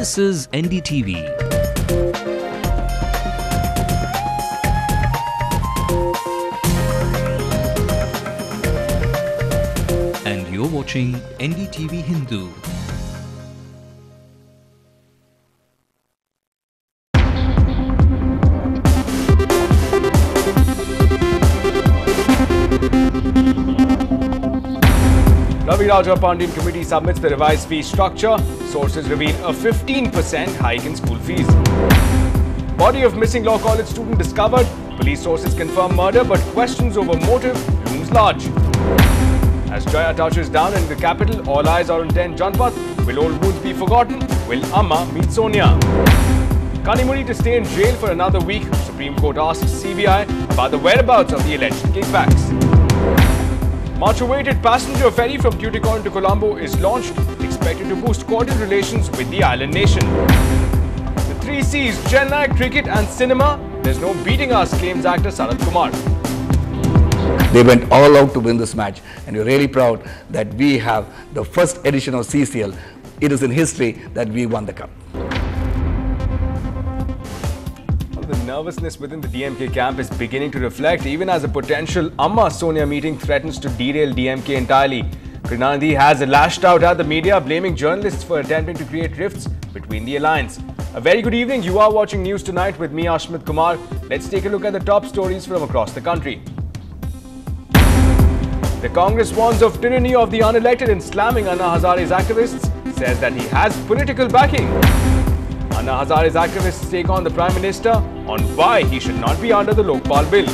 This is NDTV. And you're watching NDTV Hindu. Ravi Pandian committee submits the revised fee structure. Sources reveal a 15% hike in school fees. Body of missing law college student discovered. Police sources confirm murder, but questions over motive looms large. As Jaya touches down in the capital, all eyes are on 10 Janpath. Will old wounds be forgotten? Will Amma meet Sonia? Kanimuri to stay in jail for another week. Supreme Court asks CBI about the whereabouts of the alleged kickbacks. Much-awaited passenger ferry from Tuticorin to Colombo is launched, expected to boost cordial relations with the island nation. The three C's, Chennai, cricket and cinema. There's no beating us, claims actor Sanat Kumar. They went all out to win this match, and we're really proud that we have the first edition of CCL. It is in history that we won the cup. The nervousness within the DMK camp is beginning to reflect, even as a potential Amma-Sonia meeting threatens to derail DMK entirely. Karunanidhi has lashed out at the media, blaming journalists for attempting to create rifts between the alliance. A very good evening. You are watching News Tonight with me, Ashmit Kumar. Let's take a look at the top stories from across the country. The Congress warns of tyranny of the unelected in slamming Anna Hazare's activists, says that he has political backing. Anna Hazare's activists take on the Prime Minister on why he should not be under the Lokpal bill.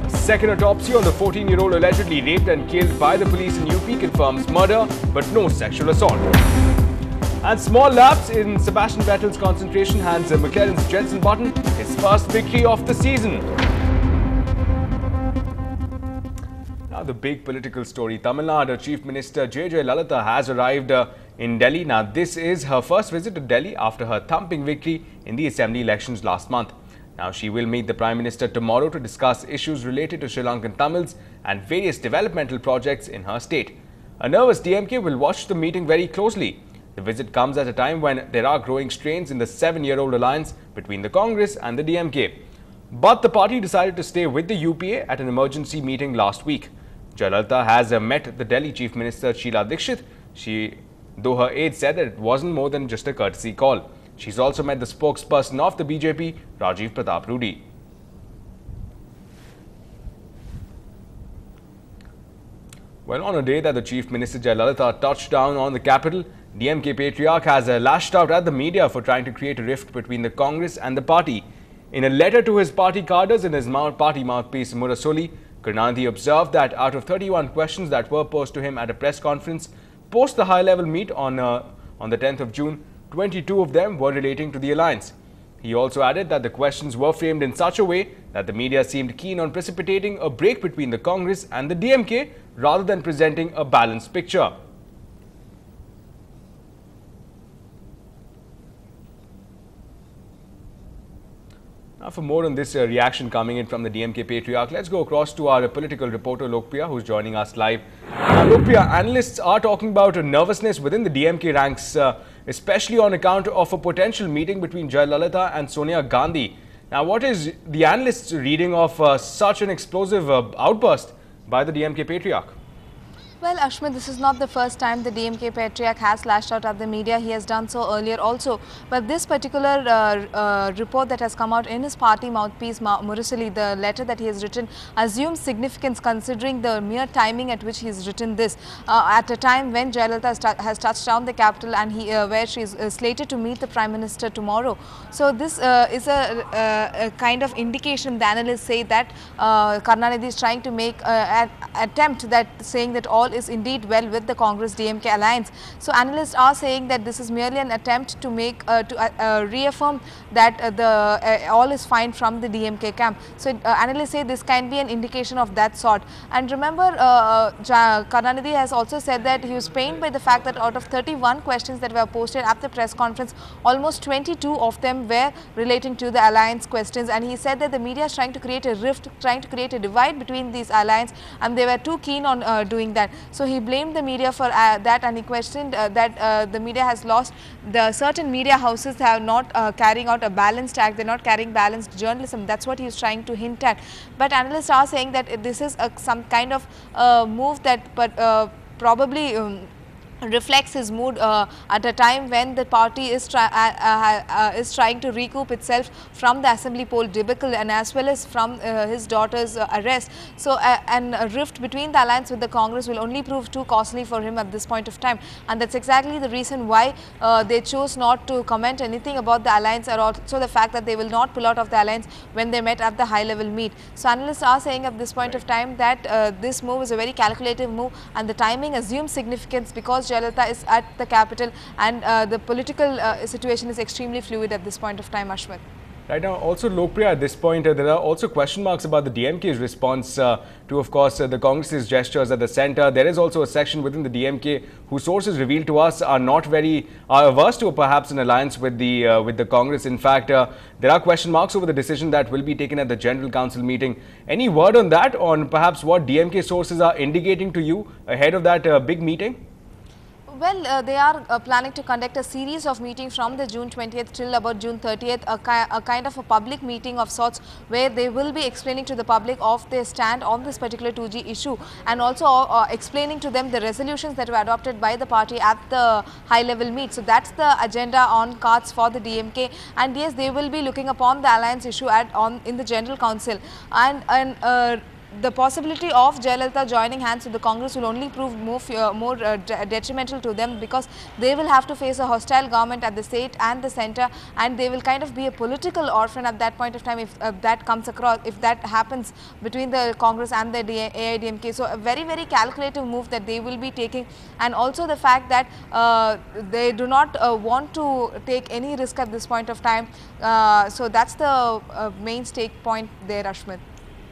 A second autopsy on the 14-year-old allegedly raped and killed by the police in UP confirms murder but no sexual assault. And small lapse in Sebastian Vettel's concentration hands McLaren's Jenson Button his first victory of the season. Now the big political story. Tamil Nadu Chief Minister J.J. Lalita has arrived in Delhi. Now this is her first visit to Delhi after her thumping victory in the assembly elections last month. Now she will meet the Prime Minister tomorrow to discuss issues related to Sri Lankan Tamils and various developmental projects in her state. A nervous DMK will watch the meeting very closely. The visit comes at a time when there are growing strains in the 7-year-old alliance between the Congress and the DMK. But the party decided to stay with the UPA at an emergency meeting last week. Jayalalitha has met the Delhi Chief Minister Sheila Dikshit, though her aide said that it wasn't more than just a courtesy call. She's also met the spokesperson of the BJP, Rajiv Pratap Rudy. Well, on a day that the Chief Minister Jayalalitha touched down on the capital, DMK patriarch has lashed out at the media for trying to create a rift between the Congress and the party. In a letter to his party cadres and his party mouthpiece Murasoli, Karunanidhi observed that out of 31 questions that were posed to him at a press conference post the high-level meet on the 10th of June, 22 of them were relating to the alliance. He also added that the questions were framed in such a way that the media seemed keen on precipitating a break between the Congress and the DMK rather than presenting a balanced picture. Now for more on this reaction coming in from the DMK patriarch, let's go across to our political reporter Lokpriya, who's joining us live. Now Lokpriya, analysts are talking about a nervousness within the DMK ranks, especially on account of a potential meeting between Jayalalitha and Sonia Gandhi. Now what is the analysts' reading of such an explosive outburst by the DMK patriarch? Well, Ashmit, this is not the first time the DMK patriarch has lashed out at the media. He has done so earlier also. But this particular report that has come out in his party mouthpiece, Murasoli, the letter that he has written, assumes significance considering the mere timing at which he has written this. At a time when Jayalalitha has touched down the capital and where she is slated to meet the Prime Minister tomorrow. So this is a kind of indication. The analysts say that Karunanidhi is trying to make an attempt that saying that all is indeed well with the Congress-DMK alliance. So analysts are saying that this is merely an attempt to make reaffirm that all is fine from the DMK camp. So analysts say this can be an indication of that sort. And remember, Karunanidhi has also said that he was pained by the fact that out of 31 questions that were posted at the press conference, almost 22 of them were relating to the alliance questions, and he said that the media is trying to create a rift, trying to create a divide between these alliance, and they were too keen on doing that. So he blamed the media for that, and he questioned that the media has lost, the certain media houses have not carrying out a balanced act, they are not carrying balanced journalism. That's what he is trying to hint at. But analysts are saying that this is some kind of move that probably reflects his mood at a time when the party is trying to recoup itself from the assembly poll debacle and as well as from his daughter's arrest. So and a rift between the alliance with the Congress will only prove too costly for him at this point of time, and that's exactly the reason why they chose not to comment anything about the alliance, or also the fact that they will not pull out of the alliance when they met at the high level meet. So analysts are saying at this point of time that this move is a very calculative move, and the timing assumes significance because Jayalalitha is at the capital, and the political situation is extremely fluid at this point of time, Ashmit. Right now, also Lokpriya, at this point, there are also question marks about the DMK's response to, of course, the Congress's gestures at the centre. There is also a section within the DMK whose sources revealed to us are not very averse to perhaps an alliance with the Congress. In fact, there are question marks over the decision that will be taken at the General Council meeting. Any word on that, on perhaps what DMK sources are indicating to you ahead of that big meeting? Well, they are planning to conduct a series of meetings from the June 20th till about June 30th, a kind of a public meeting of sorts where they will be explaining to the public of their stand on this particular 2G issue, and also explaining to them the resolutions that were adopted by the party at the high level meet. So that's the agenda on cards for the DMK, and yes, they will be looking upon the alliance issue in the General Council, and the possibility of Jayalalitha joining hands with the Congress will only prove more detrimental to them, because they will have to face a hostile government at the state and the centre, and they will kind of be a political orphan at that point of time if that comes across, if that happens between the Congress and the AIDMK. So a very, very calculative move that they will be taking, and also the fact that they do not want to take any risk at this point of time. So that's the main stake point there, Ashmit.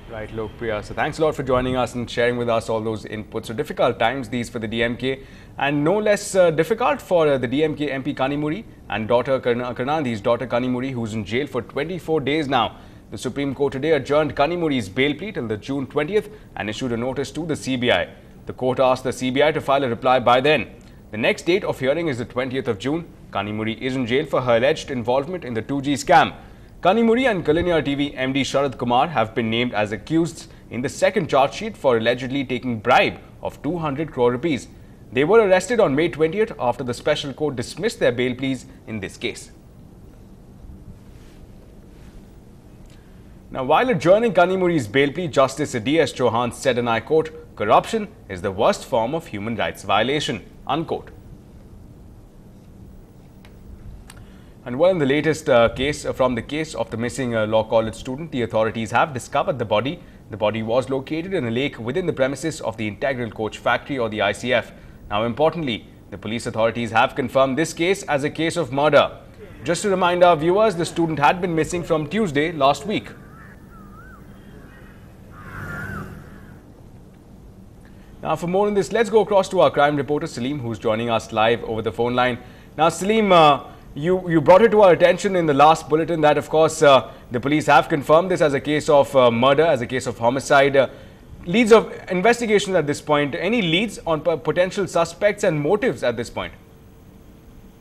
Right, Lokpriya. So thanks a lot for joining us and sharing with us all those inputs. So difficult times these for the DMK, and no less difficult for the DMK MP Kanimuri and daughter Karunanidhi's daughter Kanimuri, who's in jail for 24 days now. The Supreme Court today adjourned Kanimuri's bail plea till the June 20th and issued a notice to the CBI. The court asked the CBI to file a reply by then. The next date of hearing is the 20th of June. Kanimuri is in jail for her alleged involvement in the 2G scam. Kanimuri and Kalinya TV MD Sharad Kumar have been named as accused in the second charge sheet for allegedly taking bribe of 200 crore rupees. They were arrested on May 20th after the special court dismissed their bail pleas in this case. Now, while adjourning Kanimuri's bail plea, Justice D.S. Chauhan said, and I quote, "Corruption is the worst form of human rights violation," unquote. And well, in the latest case of the missing law college student, the authorities have discovered the body. The body was located in a lake within the premises of the Integral Coach Factory, or the ICF. Now, importantly, the police authorities have confirmed this case as a case of murder. Just to remind our viewers, the student had been missing from Tuesday last week. Now, for more on this, let's go across to our crime reporter Salim, who's joining us live over the phone line. Now, Salim, you brought it to our attention in the last bulletin that, of course, the police have confirmed this as a case of murder, as a case of homicide. Leads of investigation at this point. Any leads on potential suspects and motives at this point?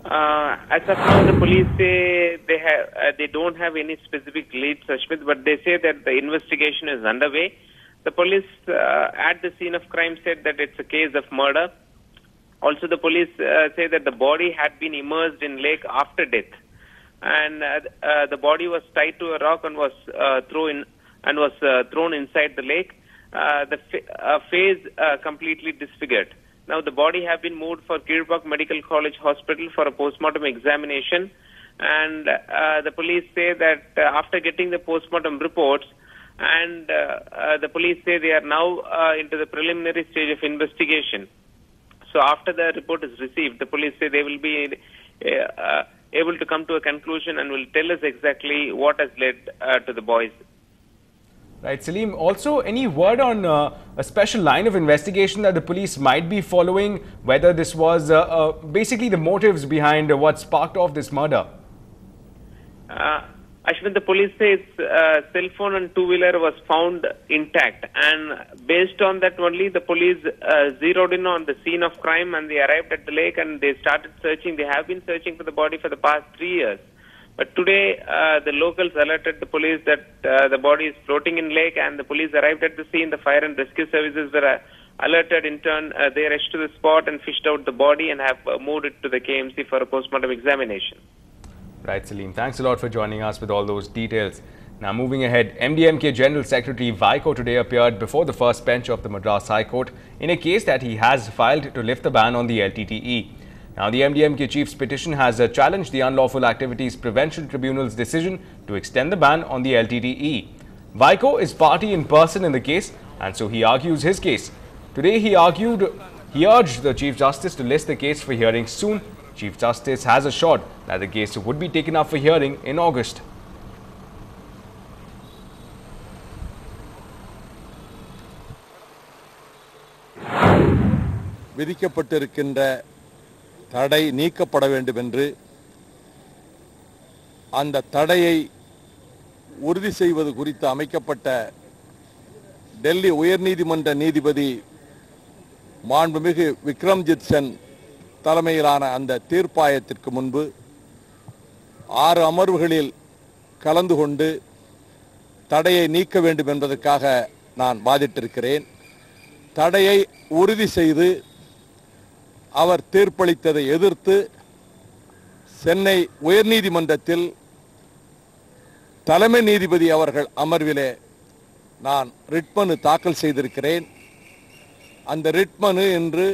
As of now, the police say they don't have any specific leads, Ashmit, but they say that the investigation is underway. The police at the scene of crime said that it's a case of murder. Also, the police say that the body had been immersed in lake after death, and the body was tied to a rock and was thrown inside the lake. The face completely disfigured. Now, the body have been moved for Kirpak Medical College Hospital for a postmortem examination, and the police say that after getting the postmortem reports, and the police say they are now into the preliminary stage of investigation. So after the report is received, the police say they will be able to come to a conclusion and will tell us exactly what has led to the boys. Right, Salim. Also, any word on a special line of investigation that the police might be following, whether this was basically the motives behind what sparked off this murder? Ashwin, the police says cell phone and two-wheeler was found intact, and based on that only the police zeroed in on the scene of crime, and they arrived at the lake and they started searching. They have been searching for the body for the past 3 years. But today, the locals alerted the police that the body is floating in lake, and the police arrived at the scene. The fire and rescue services were alerted. In turn, they rushed to the spot and fished out the body and have moved it to the KMC for a postmortem examination. Right, Salim. Thanks a lot for joining us with all those details. Now, moving ahead, MDMK General Secretary Vaiko today appeared before the first bench of the Madras High Court in a case that he has filed to lift the ban on the LTTE. Now, the MDMK chief's petition has challenged the Unlawful Activities Prevention Tribunal's decision to extend the ban on the LTTE. Vaiko is party in person in the case, and so he argues his case. Today, he urged the Chief Justice to list the case for hearing soon. Chief Justice has assured that the case would be taken up for hearing in August. விதிக்கப்பட்டிருக்கின்ற தடை நீக்கப்பட வேண்டும் என்று அந்த தடையை உறுதி செய்வது குறித்து அமைக்கப்பட்ட டெல்லி உயர்நீதிமன்ற நீதிபதி மாண்புமிகு விக்ரம்ஜித் சென் தலைமையிலான அந்த தீர்ப்பாயத்திற்கு முன்பு 6 அமர்வுகளில் கலந்து கொண்டு தடையை நீக்க வேண்டும் என்பதற்காக நான் வாதிட்டிருக்கிறேன். தடையை உறுதி செய்து அவர் தீர்ப்பளித்ததை எதிர்த்து சென்னை உயர்நீதிமன்றத்தில் தலைமை நீதிபதி அவர்கள் அமர்விலே நான் ரிட் மனு தாக்கல் செய்திருக்கிறேன். அந்த ரிட் மனு என்று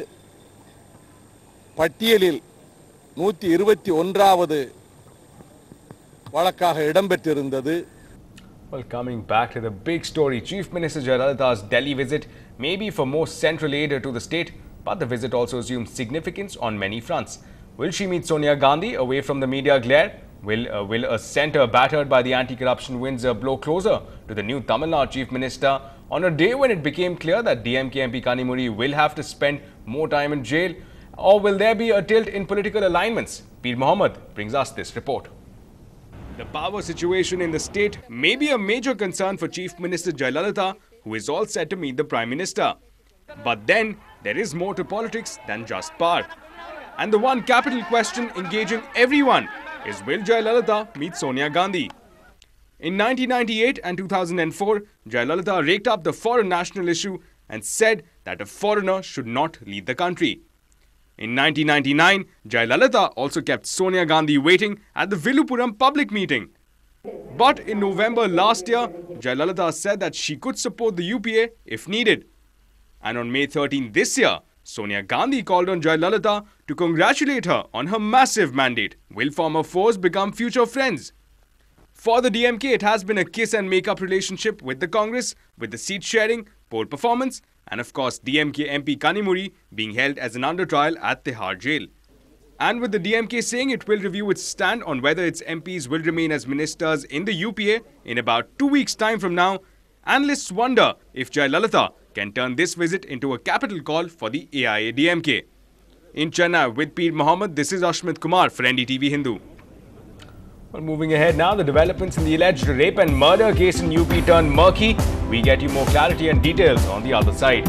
பட்டியலில் 121வது வழக்காக இடம்பெற்றிருந்தது. Well, coming back to the big story, Chief Minister Jayalalitha's Delhi visit may be for more central aid to the state, but the visit also assumes significance on many fronts. Will she meet Sonia Gandhi away from the media glare? Will a centre battered by the anti-corruption winds blow closer to the new Tamil Nadu Chief Minister on a day when it became clear that DMK MP Kanimuri will have to spend more time in jail? Or will there be a tilt in political alignments? Peer Mohammed brings us this report. The power situation in the state may be a major concern for Chief Minister Jayalalitha, who is all set to meet the Prime Minister. But then, there is more to politics than just power. And the one capital question engaging everyone is, will Jayalalitha meet Sonia Gandhi? In 1998 and 2004, Jayalalitha raked up the foreign national issue and said that a foreigner should not lead the country. In 1999, Jayalalitha also kept Sonia Gandhi waiting at the Villupuram public meeting. But in November last year, Jayalalitha said that she could support the UPA if needed. And on May 13 this year, Sonia Gandhi called on Jayalalitha to congratulate her on her massive mandate. Will former foes become future friends? For the DMK, it has been a kiss and make up relationship with the Congress, with the seat sharing, poll performance, and of course DMK MP Kanimuri being held as an under trial at Tihar jail. And with the DMK saying it will review its stand on whether its MPs will remain as ministers in the UPA in about 2 weeks' time from now, analysts wonder if Jayalalitha can turn this visit into a capital call for the AIADMK. In Chennai, with Peer Mohammed, this is Ashmit Kumar for NDTV Hindu. Well, moving ahead now, the developments in the alleged rape and murder case in UP turn murky. We get you more clarity and details on the other side.